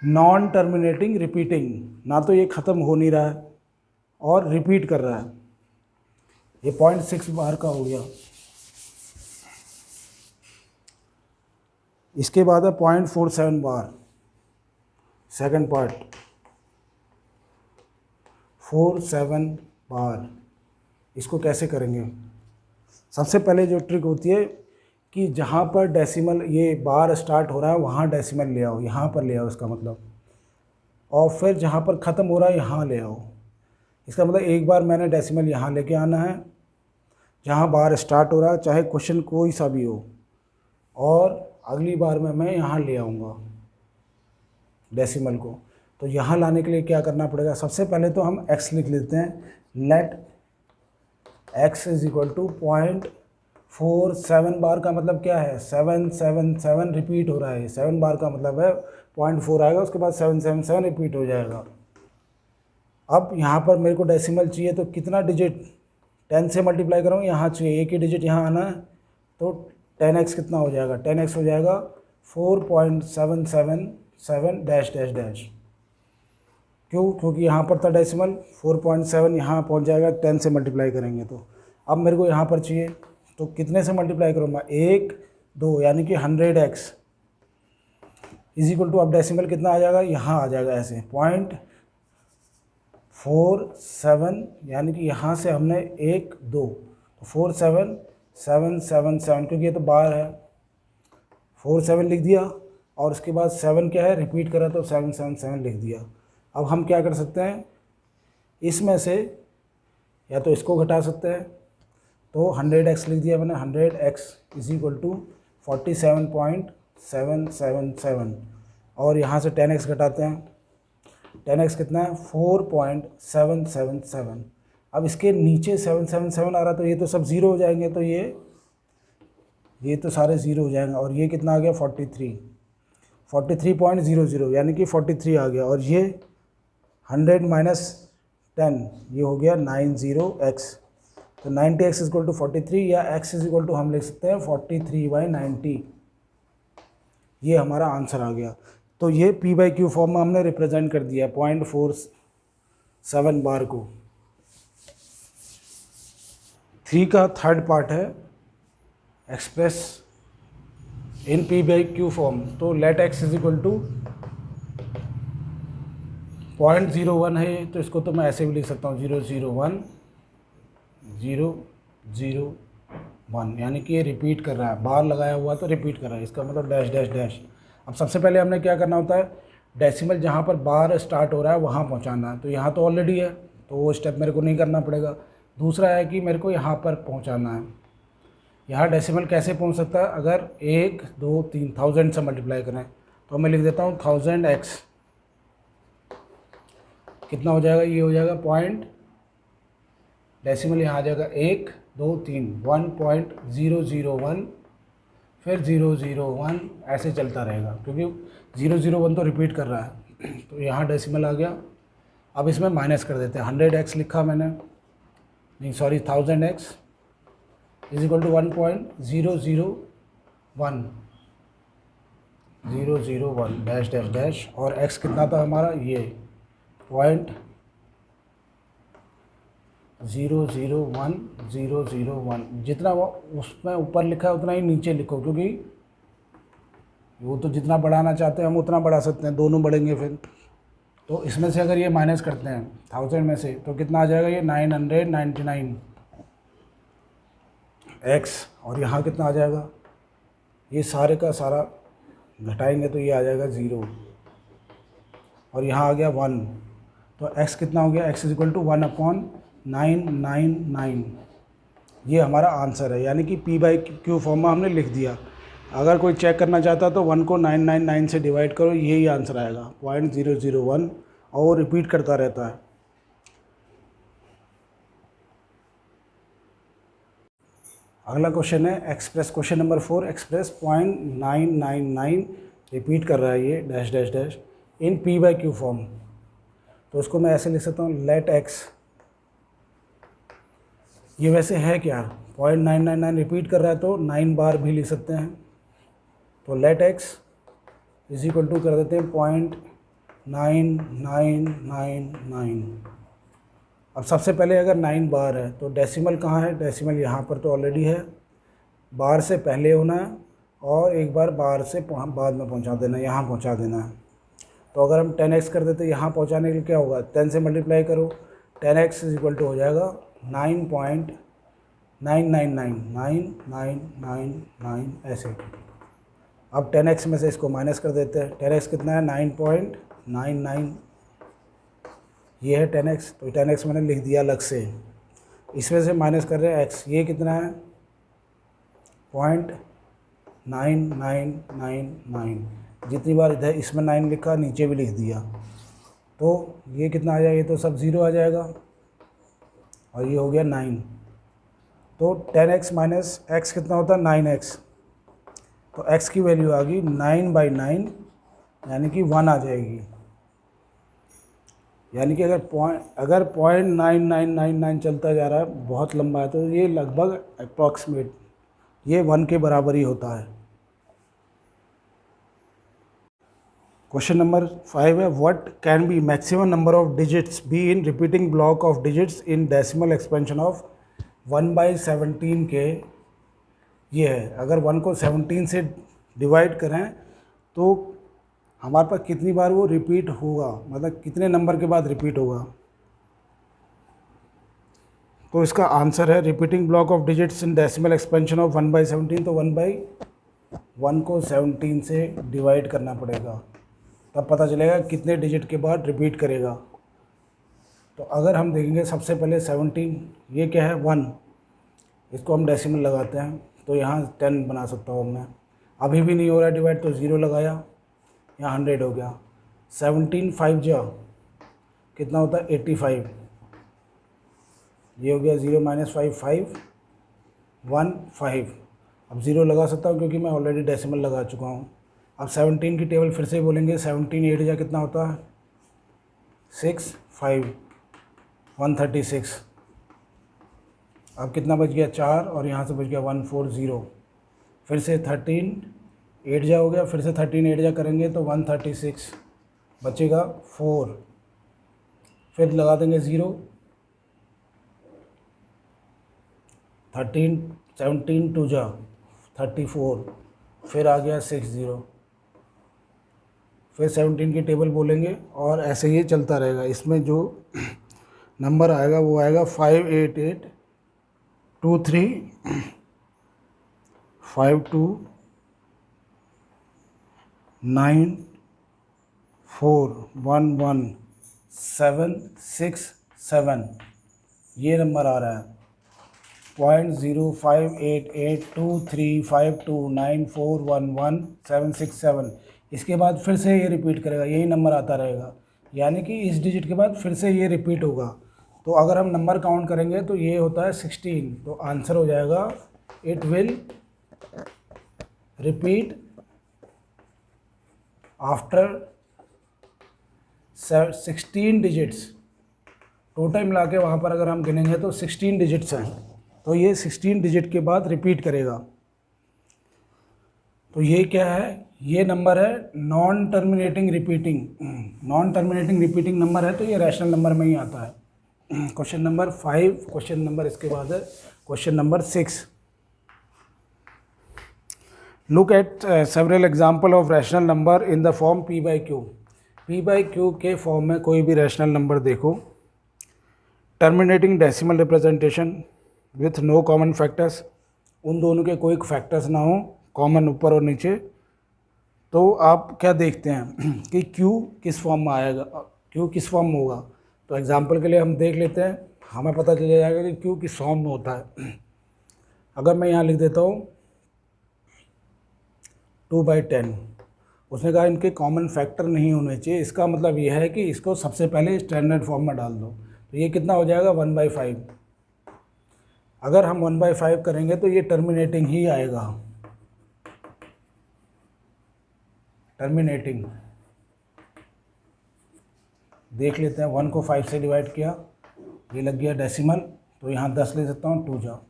नॉन टर्मिनेटिंग रिपीटिंग, ना तो ये ख़त्म हो नहीं रहा है और रिपीट कर रहा है। ये 0.6 बार का हो गया। इसके बाद है 0.47 बार, सेकंड पार्ट 47 बार। इसको कैसे करेंगे, सबसे पहले जो ट्रिक होती है कि जहाँ पर डेसिमल ये बार स्टार्ट हो रहा है वहाँ डेसिमल ले आओ, यहाँ पर ले आओ इसका मतलब, और फिर जहाँ पर ख़त्म हो रहा है यहाँ ले आओ। इसका मतलब एक बार मैंने डेसिमल यहाँ लेके आना है जहाँ बार स्टार्ट हो रहा है, चाहे क्वेश्चन कोई सा भी हो, और अगली बार में मैं यहाँ ले आऊँगा डेसिमल को। तो यहाँ लाने के लिए क्या करना पड़ेगा, सबसे पहले तो हम x लिख लेते हैं। Let x is equal to 0.47 bar का मतलब क्या है, 777 रिपीट हो रहा है, 7 बार का मतलब है 0.4 आएगा, उसके बाद 777 रिपीट हो जाएगा। अब यहाँ पर मेरे को डेसिमल चाहिए, तो कितना डिजिट 10 से मल्टीप्लाई करूँगा, यहाँ चाहिए एक ही डिजिट यहाँ आना है, तो 10x कितना हो जाएगा, 10x हो जाएगा 4.777 डैश डैश डैश। क्यों, क्योंकि यहाँ पर था डेसिमल, 4.7 यहाँ पहुँच जाएगा 10 से मल्टीप्लाई करेंगे। तो अब मेरे को यहाँ पर चाहिए, तो कितने से मल्टीप्लाई करूँगा, 1 2, यानी कि 100x इज इक्वल टू, अब डेसिमल कितना आ जाएगा, यहाँ आ जाएगा ऐसे 0.47, यानी कि यहाँ से हमने 1 2, तो 47777, क्योंकि ये तो बार है, 47 लिख दिया, और उसके बाद 7 क्या है, रिपीट करा तो 777 लिख दिया। अब हम क्या कर सकते हैं, इसमें से या तो इसको घटा सकते हैं, तो 100x लिख दिया मैंने, 100x इज इक्वल टू 47.777, और यहाँ से 10x घटाते हैं, 10x कितना है, 4.777। अब इसके नीचे 777 आ रहा, तो ये तो सब ज़ीरो हो जाएंगे, तो ये तो सारे ज़ीरो हो जाएंगे, और ये कितना आ गया, 43.00, यानी कि 43 आ गया, और ये 100 माइनस 10, ये हो गया 90x, तो 90x इज इक्वल टू 43, या x इज इक्वल टू हम लिख सकते हैं 43/90। ये हमारा आंसर आ गया। तो ये p/q फॉर्म में हमने रिप्रेजेंट कर दिया 0.47 बार को। 3 का थर्ड पार्ट है एक्सप्रेस इन p/q फॉर्म। तो let x is equal to 0.01 है, तो इसको तो मैं ऐसे भी लिख सकता हूँ 001, यानी कि ये रिपीट कर रहा है, बार लगाया हुआ तो रिपीट कर रहा है, इसका मतलब डैश डैश डैश। अब सबसे पहले हमने क्या करना होता है, डेसिमल जहाँ पर बार स्टार्ट हो रहा है वहाँ पहुँचाना है, तो यहाँ तो ऑलरेडी है, तो वो स्टेप मेरे को नहीं करना पड़ेगा। दूसरा है कि मेरे को यहाँ पर पहुँचाना है। यहाँ डेसिमल कैसे पहुँच सकता है, अगर 1 2 3 1000 से मल्टीप्लाई करें, तो मैं लिख देता हूँ 1000x, कितना हो जाएगा, ये हो जाएगा पॉइंट, डेसिमल यहाँ आ जाएगा 1 2 3, 1.001, फिर 001, ऐसे चलता रहेगा, क्योंकि 001 तो रिपीट कर रहा है। तो यहाँ डेसिमल आ गया। अब इसमें माइनस कर देते हैं, 100x लिखा मैंने, नहीं sorry 1000x is equal to 1.001 dash dash dash, और x कितना था हमारा, ये 0.001, जितना वो उसमें ऊपर लिखा है उतना ही नीचे लिखो, क्योंकि वो तो जितना बढ़ाना चाहते हैं हम उतना बढ़ा सकते हैं, दोनों बढ़ेंगे फिर। तो इसमें से अगर ये माइनस करते हैं 1000 में से, तो कितना आ जाएगा, ये 999x, और यहाँ कितना आ जाएगा, ये सारे का सारा घटाएंगे तो ये आ जाएगा 0, और यहाँ आ गया 1, तो x कितना हो गया, x इज इक्वल टू 1/999। ये हमारा आंसर है, यानी कि p/q फॉर्म में हमने लिख दिया। अगर कोई चेक करना चाहता तो 1 को 999 से डिवाइड करो, यही आंसर आएगा 0.001, और वो रिपीट करता रहता है। अगला क्वेश्चन है express, question number 4, express 0.999, repeat कर रहा है ये dash dash dash in p/q form. तो उसको मैं ऐसे लिख सकता हूँ, लेट x, ये वैसे है क्या, 0.999 रिपीट कर रहा है, तो 9 बार भी लिख सकते हैं। तो let x is equal to कर देते हैं 0.9999। अब सबसे पहले अगर 9 बार है, तो डेसिमल कहाँ है, डेसिमल यहाँ पर तो ऑलरेडी है, बार से पहले होना है, और एक बार बार से बाद में पहुँचा देना, यहाँ पहुँचा देना है। तो अगर हम 10x कर देते यहाँ पहुँचाने के लिए, क्या होगा, 10 से मल्टीप्लाई करो, 10x इज इक्वल टू हो जाएगा 999 ऐसे। अब 10x में से इसको माइनस कर देते हैं। 10x कितना है? 9.99। ये है 10x, तो 10x मैंने लिख दिया अलग से। इसमें से माइनस कर रहे हैं x, ये कितना है? 0.9999। जितनी बार इधर इसमें 9 लिखा, नीचे भी लिख दिया, तो ये कितना आ जाएगा? ये तो सब 0 आ जाएगा, और ये हो गया 9। तो 10x माइनस x कितना होता है? 9x। तो x की वैल्यू आ गई 9/9, यानी कि 1 आ जाएगी। यानी कि अगर 0.9999 चलता जा रहा है, बहुत लंबा है, तो ये लगभग अप्रॉक्सीमेट ये 1 के बराबर ही होता है। क्वेश्चन नंबर 5 है, what can be maximum number of digits be in repeating block of digits in decimal expansion of 1/17 के। ये है, अगर 1 को 17 से डिवाइड करें तो हमारे पास कितनी बार वो रिपीट होगा, मतलब कितने नंबर के बाद रिपीट होगा। तो इसका आंसर है repeating block of digits in decimal expansion of 1/17। तो 1/1 को 17 से डिवाइड करना पड़ेगा, तब पता चलेगा कितने डिजिट के बाद रिपीट करेगा। तो अगर हम देखेंगे सबसे पहले 17, ये क्या है? 1, इसको हम डेसिमल लगाते हैं, तो यहाँ 10 बना सकता हूँ मैं। अभी भी नहीं हो रहा डिवाइड, तो 0 लगाया, यहाँ 100 हो गया। 17 5 जा कितना होता है? 85। ये हो गया 0 - 5 5 1 5। अब 0 लगा सकता हूँ क्योंकि मैं ऑलरेडी डेसिमल लगा चुका हूँ। अब 17 की टेबल फिर से बोलेंगे। 17 8 जा कितना होता है? 6 5 136। अब कितना बच गया? 4, और यहाँ से बच गया 140। फिर से 13 8 जा हो गया, फिर से 13 8 जा करेंगे तो 136, बचेगा 4। फिर लगा देंगे 0। 13 17 2 जा 34, फिर आ गया 6 0। फिर 17 की टेबल बोलेंगे, और ऐसे ही चलता रहेगा। इसमें जो नंबर आएगा वो आएगा 588 23 52 9 4 1 1 7 6 7। ये नंबर आ रहा है 0.05882352941176 इसके बाद फिर से ये रिपीट करेगा, यही नंबर आता रहेगा। यानी कि इस डिजिट के बाद फिर से ये रिपीट होगा। तो अगर हम नंबर काउंट करेंगे तो ये होता है 16। तो आंसर हो जाएगा it will repeat after 16 digits. Total मिला के वहाँ पर अगर हम गिनेंगे तो 16 डिजिट्स हैं, तो ये 16 डिजिट के बाद रिपीट करेगा। तो ये क्या है? ये नंबर है non terminating repeating. Non terminating repeating number है, तो ये रैशनल नंबर में ही आता है। क्वेश्चन नंबर 5, क्वेश्चन नंबर इसके बाद है question number 6। Look at several example of rational number in the form p/q। p/q के फॉर्म में कोई भी रैशनल नंबर देखो, terminating decimal representation with no common factors, उन दोनों के कोई फैक्टर्स ना हो कॉमन ऊपर और नीचे, तो आप क्या देखते हैं कि q किस फॉर्म में आएगा, q किस फॉर्म में होगा। तो एग्जांपल के लिए हम देख लेते हैं, हमें पता चल जाएगा कि q किस फॉर्म में होता है। अगर मैं यहाँ लिख देता हूँ 2/10, उसने कहा इनके कॉमन फैक्टर नहीं होने चाहिए, इसका मतलब यह है कि इसको सबसे पहले स्टैंडर्ड फॉर्म में डाल दो। तो ये कितना हो जाएगा? 1/5। अगर हम 1/5 करेंगे तो ये टर्मिनेटिंग ही आएगा, टर्मिनेटिंग। देख लेते हैं, 1 को 5 से डिवाइड किया, ये लग गया डेसिमल, तो यहाँ 10 ले सकता हूँ, 2 जा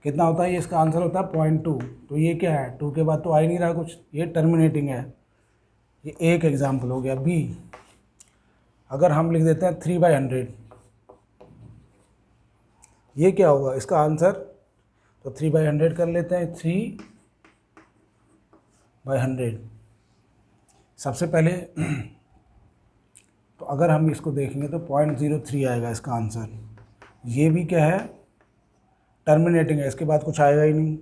कितना होता है? ये इसका आंसर होता है 0.2। तो ये क्या है? 2 के बाद तो आ ही नहीं रहा कुछ, ये टर्मिनेटिंग है। ये एक एग्जाम्पल हो गया। बी, अगर हम लिख देते हैं 3/100, ये क्या होगा इसका आंसर? तो 3/100 कर लेते हैं, 3/100 सबसे पहले। तो अगर हम इसको देखेंगे तो 0.03 आएगा इसका आंसर। ये भी क्या है? टर्मिनेटिंग है, इसके बाद कुछ आएगा ही नहीं।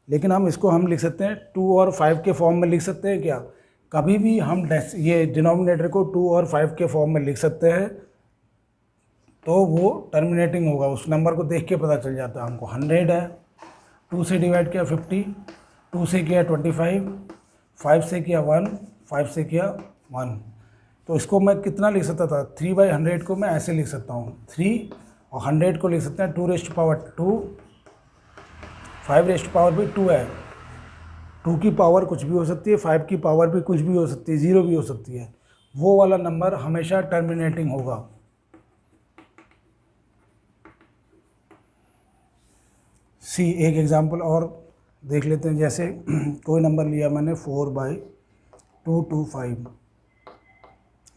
लेकिन हम लिख सकते हैं 2 और 5 के फॉर्म में लिख सकते हैं क्या? कभी भी हम ये डिनोमिनेटर को 2 और 5 के फॉर्म में लिख सकते हैं, तो वो टर्मिनेटिंग होगा। उस नंबर को देख के पता चल जाता है हमको। 100 है, 2 से डिवाइड किया 50, 2 से किया 25, 5 से किया 1, 5 से किया 1। तो इसको मैं कितना लिख सकता था? 3/100 को मैं ऐसे लिख सकता हूँ, 3 और 100 को लिख सकते हैं 2 raise to power 2, 5 raise to power भी 2 है। 2 की पावर कुछ भी हो सकती है, 5 की पावर भी कुछ भी हो सकती है, 0 भी हो सकती है। वो वाला नंबर हमेशा टर्मिनेटिंग होगा। एक एग्जांपल और देख लेते हैं। जैसे कोई नंबर लिया मैंने 4/225।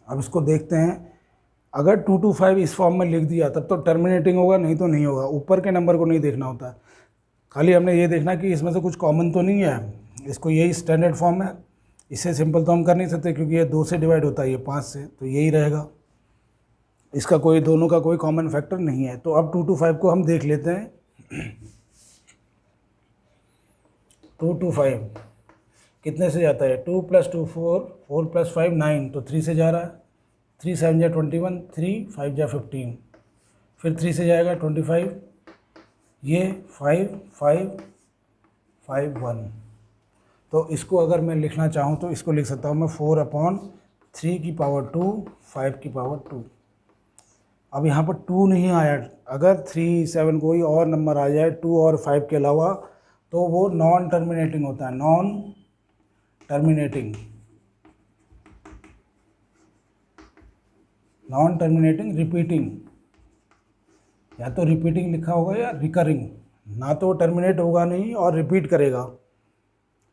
अब इसको देखते हैं, अगर 225 इस फॉर्म में लिख दिया तब तो टर्मिनेटिंग होगा, नहीं तो नहीं होगा। ऊपर के नंबर को नहीं देखना होता, खाली हमने ये देखना कि इसमें से कुछ कॉमन तो नहीं है। इसको यही स्टैंडर्ड फॉर्म है, इससे सिंपल तो हम कर नहीं सकते क्योंकि ये 2 से डिवाइड होता है, ये 5 से, तो यही रहेगा। इसका कोई, दोनों का कोई कॉमन फैक्टर नहीं है। तो अब 225 को हम देख लेते हैं। 225 कितने से जाता है? 2 + 2 4, 4 + 5 9, तो 3 से जा रहा है। 3 7 जा 21, 3 5 जा 15, फिर 3 से जाएगा 25, ये 5 5 5 1। तो इसको अगर मैं लिखना चाहूँ तो इसको लिख सकता हूँ मैं 4/3 की पावर 2, 5 की पावर 2। अब यहाँ पर 2 नहीं आया, अगर 3 7 कोई और नंबर आ जाए 2 और 5 के अलावा, तो वो नॉन टर्मिनेटिंग होता है। Non terminating, non terminating repeating, या तो रिपीटिंग लिखा होगा या रिकरिंग। ना तो टर्मिनेट होगा नहीं और रिपीट करेगा।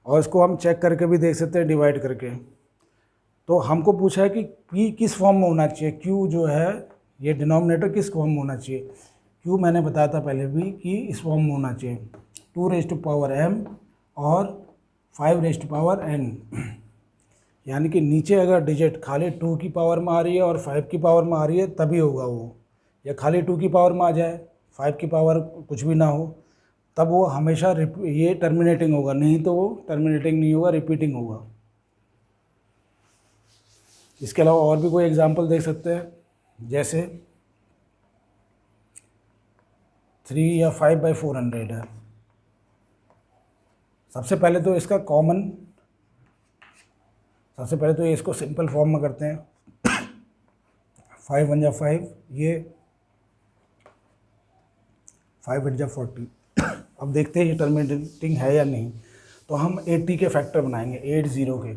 और इसको हम चेक करके भी देख सकते हैं डिवाइड करके। तो हमको पूछा है कि पी किस फॉर्म में होना चाहिए, क्यू जो है ये डिनोमिनेटर किस फॉर्म में होना चाहिए। क्यू मैंने बताया था पहले भी कि इस फॉर्म में होना चाहिए, 2 रेज़ टू पावर m और 5 रेज़ टू पावर n। यानी कि नीचे अगर डिजिट खाली 2 की पावर में आ रही है और 5 की पावर में आ रही है तभी होगा वो, या खाली 2 की पावर में आ जाए, 5 की पावर कुछ भी ना हो, तब वो हमेशा ये टर्मिनेटिंग होगा। नहीं तो वो टर्मिनेटिंग नहीं होगा, रिपीटिंग होगा। इसके अलावा और भी कोई एग्जांपल देख सकते हैं, जैसे 3 या 5/400 है। सबसे पहले तो इसका कॉमन, सबसे पहले तो ये इसको सिंपल फॉर्म में करते हैं। 5 1 जा 5, ये 5 8 जा 40। अब देखते हैं ये टर्मिनेटिंग है या नहीं। तो हम 80 के फैक्टर बनाएंगे, 80 के।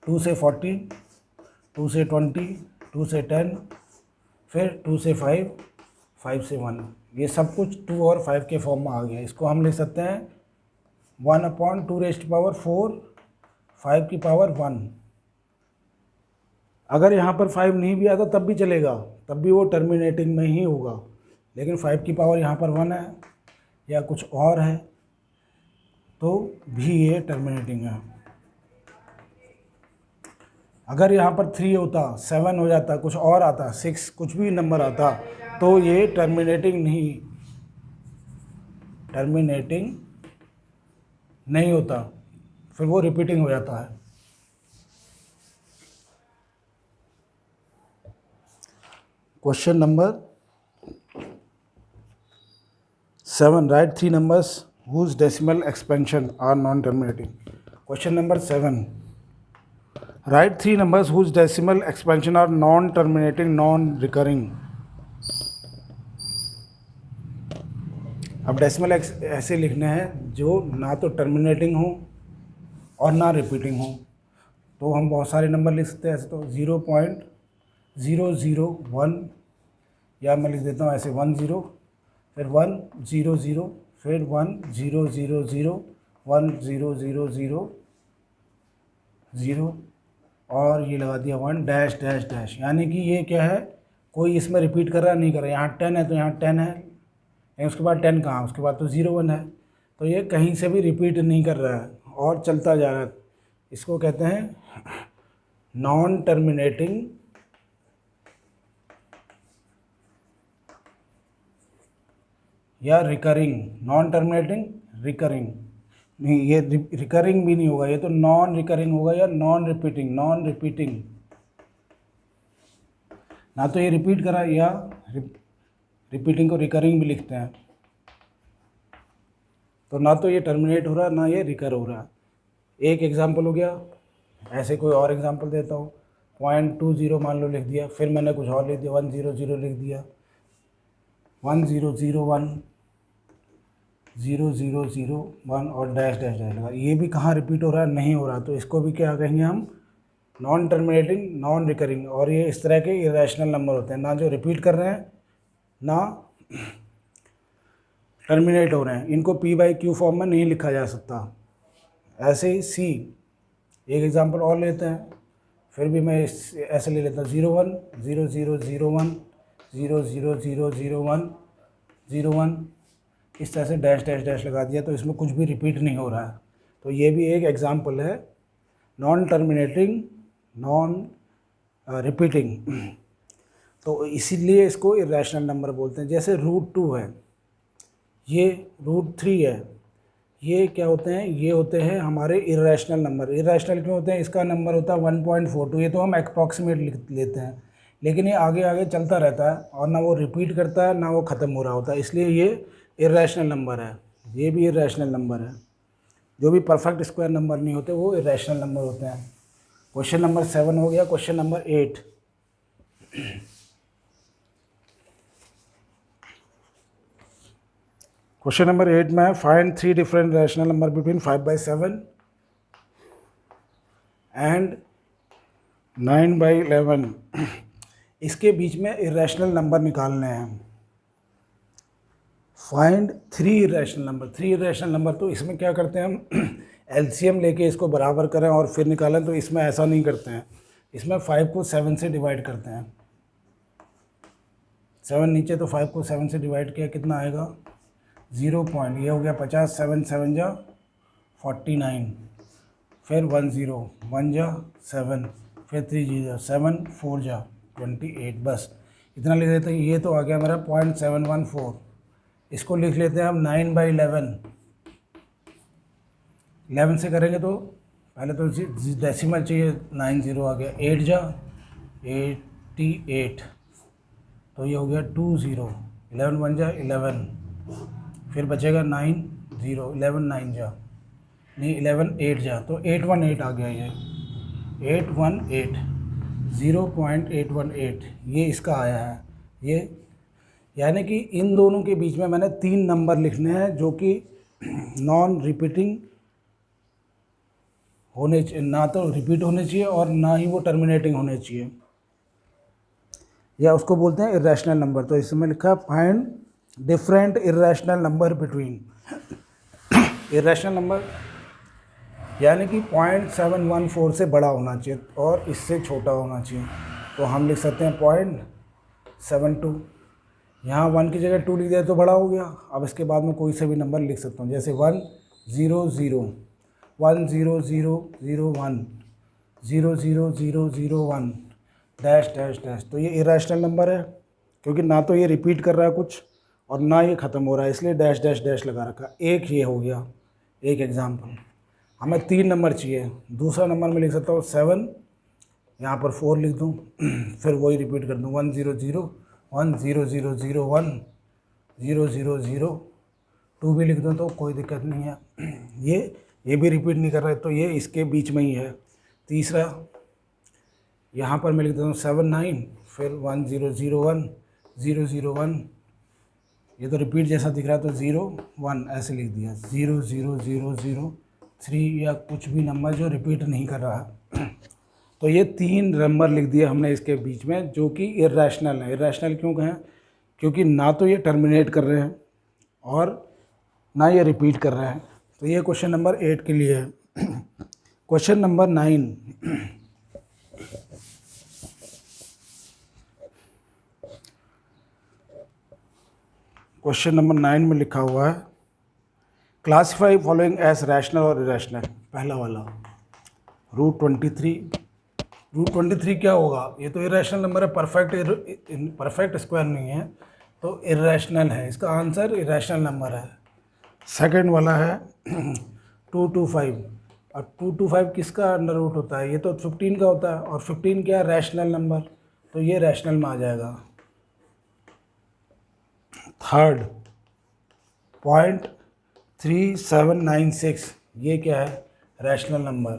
2 से 40, 2 से 20, 2 से 10, फिर 2 से 5, 5 से 1। ये सब कुछ 2 और 5 के फॉर्म में आ गया। इसको हम लिख सकते हैं 1/2 रेज़ टू पावर 4, 5 की पावर 1। अगर यहाँ पर 5 नहीं भी आता तब भी चलेगा, तब भी वो टर्मिनेटिंग में ही होगा। लेकिन 5 की पावर यहाँ पर 1 है या कुछ और है तो भी ये टर्मिनेटिंग है। अगर यहाँ पर 3 होता, 7 हो जाता, कुछ और आता, 6, कुछ भी नंबर आता, तो ये टर्मिनेटिंग नहीं होता, फिर वो रिपीटिंग हो जाता है। Question number 7, right 3 numbers whose decimal expansion are non-terminating. Question number 7, write 3 numbers whose decimal expansion are non-terminating, non-recurring. अब डेसिमल ऐसे लिखने हैं जो ना तो टर्मिनेटिंग हो और ना रिपीटिंग हो। तो हम बहुत सारे नंबर लिख सकते हैं ऐसे, तो 0.001, या मैं लिख देता हूँ ऐसे 10, फिर 100, फिर 1000, 1000, और ये लगा दिया 1 डैश डैश डैश। यानी कि ये क्या है, कोई इसमें रिपीट कर रहा नहीं कर रहा। यहाँ 10 है तो यहाँ 10 है, उसके बाद 10 कहाँ, उसके बाद तो 0 1 है। तो ये कहीं से भी रिपीट नहीं कर रहा है और चलता जा रहा है। इसको कहते हैं नॉन टर्मिनेटिंग या रिकरिंग, नॉन टर्मिनेटिंग रिकरिंग, नहीं ये रिकरिंग भी नहीं होगा, ये तो नॉन रिकरिंग होगा या नॉन रिपीटिंग, नॉन रिपीटिंग, ना तो ये रिपीट करा या रिपीटिंग को रिकरिंग भी लिखते हैं, तो ना तो ये टर्मिनेट हो रहा ना ये रिकर हो रहा। एक एग्जांपल हो गया, ऐसे कोई और एग्जांपल देता हूँ, 0.20 मान लो लिख दिया, फिर मैंने कुछ और लिख दिया, 100 लिख दिया, 1001 0001 और डैश डैश डैश लगा, ये भी कहाँ रिपीट हो रहा है, नहीं हो रहा, तो इसको भी क्या कहेंगे हम, नॉन टर्मिनेटिंग नॉन रिकरिंग। और ये इस तरह के इरेशनल नंबर होते हैं, ना जो रिपीट कर रहे हैं ना टर्मिनेट हो रहे हैं, इनको P/Q फॉर्म में नहीं लिखा जा सकता। ऐसे ही C, एक एग्जांपल और लेते हैं, फिर भी मैं ऐसे ले लेता हूँ 01 0001 00001 01, इस तरह से डैश डैश डैश लगा दिया, तो इसमें कुछ भी रिपीट नहीं हो रहा है, तो ये भी एक एग्जांपल है नॉन टर्मिनेटिंग नॉन रिपीटिंग। तो इसीलिए इसको इरेशनल नंबर बोलते हैं। जैसे √2 है, ये √3 है, ये क्या होते हैं, ये होते हैं हमारे इरेशनल नंबर। इरेशनल क्यों होते हैं, इसका नंबर होता है 1.42, ये तो हम अप्रॉक्सीमेट लिख लेते हैं, लेकिन ये आगे आगे चलता रहता है और ना वो रिपीट करता है ना वो ख़त्म हो रहा होता है, इसलिए ये इरेशनल नंबर है। ये भी इरेशनल नंबर है, जो भी परफेक्ट स्क्वायर नंबर नहीं होते वो इरेशनल नंबर होते हैं। क्वेश्चन नंबर 7 हो गया। क्वेश्चन नंबर 8, क्वेश्चन नंबर 8 में find 3 different rational number between 5/7 and 9/11। इसके बीच में इरेशनल नंबर निकालने हैं। Find 3 irrational number. 3 irrational number, तो इसमें क्या करते हैं हम एलसीएम लेके इसको बराबर करें और फिर निकालें, तो इसमें ऐसा नहीं करते हैं। इसमें 5 को 7 से डिवाइड करते हैं, 7 नीचे, तो 5 को 7 से डिवाइड किया, कितना आएगा 0 पॉइंट, ये हो गया 50, 7 7 जा 49, फिर 1 0 1 जा 7, फिर 3 जी जा 7, 4 जा 28, बस इतना लिख देते हैं। ये तो आ गया मेरा 0.714। इसको लिख लेते हैं हम 9/11। 11 से करेंगे तो पहले तो डेसिमल चाहिए, 90 आ गया, 8 जा 88, तो ये हो गया 20, 11 1 जा 11, फिर बचेगा 9 0, 11 9 जा नहीं 11 8 जा, तो 818 आ गया, ये 818 0.818 ये इसका आया है। ये यानी कि इन दोनों के बीच में मैंने 3 नंबर लिखने हैं जो कि नॉन रिपीटिंग होने, ना तो रिपीट होने चाहिए और ना ही वो टर्मिनेटिंग होने चाहिए, या उसको बोलते हैं इरेशनल नंबर। तो इसमें लिखा find different irrational number between. Irrational number यानी कि 0.714 से बड़ा होना चाहिए और इससे छोटा होना चाहिए, तो हम लिख सकते हैं 0.72। यहाँ 1 की जगह 2 लिख दिया तो बड़ा हो गया। अब इसके बाद में कोई से भी नंबर लिख सकता हूँ, जैसे 1 0 0 1 0 0 0 1 0 0 0 0 1 डैश डैश डैश। तो ये इरेशनल नंबर है क्योंकि ना तो ये रिपीट कर रहा है कुछ और ना ये ख़त्म हो रहा है, इसलिए डैश डैश डैश लगा रखा। एक ये हो गया एक एग्जाम्पल। हमें 3 नंबर चाहिए। दूसरा नंबर में लिख सकता हूँ 7, यहाँ पर 4 लिख दूँ, फिर वही रिपीट कर दूँ 1 0 0 1 0 0 0 1 0 0 0 2 भी लिख दूँ तो कोई दिक्कत नहीं है। ये भी रिपीट नहीं कर रहा है, तो ये इसके बीच में ही है। तीसरा यहाँ पर मैं लिख देता हूँ 7 9, फिर 1 0 0 1 0 0 1, ये तो रिपीट जैसा दिख रहा है तो 0 1 ऐसे लिख दिया। 0 0 0 0 3 या कुछ भी नंबर जो रिपीट नहीं कर रहा है। तो ये 3 नंबर लिख दिए हमने इसके बीच में जो कि इरेशनल है। इरेशनल क्यों कहें? क्योंकि ना तो ये टर्मिनेट कर रहे हैं और ना ये रिपीट कर रहे हैं। तो ये क्वेश्चन नंबर 8 के लिए है। क्वेश्चन नंबर 9, क्वेश्चन नंबर 9 में लिखा हुआ है क्लासीफाई फॉलोइंग एज रैशनल और इरेशनल। पहला वाला √23। √23 क्या होगा? ये तो इरेशनल नंबर है, परफेक्ट स्क्वायर नहीं है, तो इरेशनल है, इसका आंसर इरेशनल नंबर है। सेकंड वाला है 225। और 225 किसका अंडर रूट होता है? ये तो 15 का होता है, और 15 क्या है? रैशनल नंबर, तो ये रैशनल में आ जाएगा। थर्ड 0.3796, ये क्या है? Rational number.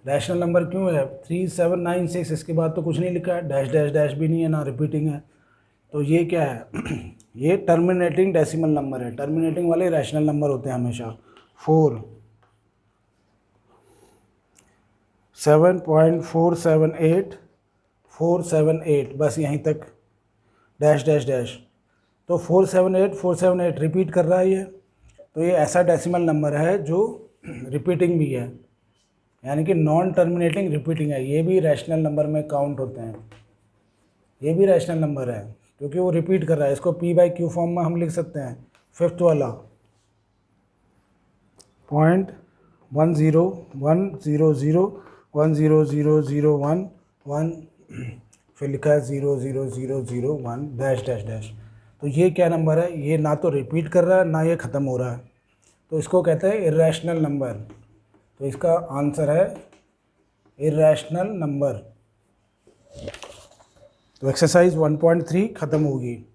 रैशनल नंबर क्यों है? 3796, इसके बाद तो कुछ नहीं लिखा है, डैश डैश डैश भी नहीं है, ना रिपीटिंग है, तो ये क्या है? ये टर्मिनेटिंग डेसिमल नंबर है। टर्मिनेटिंग वाले रैशनल नंबर होते हैं हमेशा। 7.478478, बस यहीं तक, डैश डैश डैश। तो 478 रिपीट कर रहा है ये, तो ये ऐसा डेसिमल नंबर है जो रिपीटिंग भी है, यानी कि नॉन टर्मिनेटिंग रिपीटिंग है। ये भी रैशनल नंबर में काउंट होते हैं, ये भी रैशनल नंबर है क्योंकि वो रिपीट कर रहा है। इसको P/Q फॉर्म में हम लिख सकते हैं। फिफ्थ वाला 0.10100100011, फिर लिखा है 00001 डैश डैश डैश। तो ये क्या नंबर है? ये ना तो रिपीट कर रहा है, ना ये ख़त्म हो रहा है, तो इसको कहते हैं इरेशनल नंबर। तो इसका आंसर है इरेशनल नंबर। तो एक्सरसाइज 1.3 ख़त्म होगी।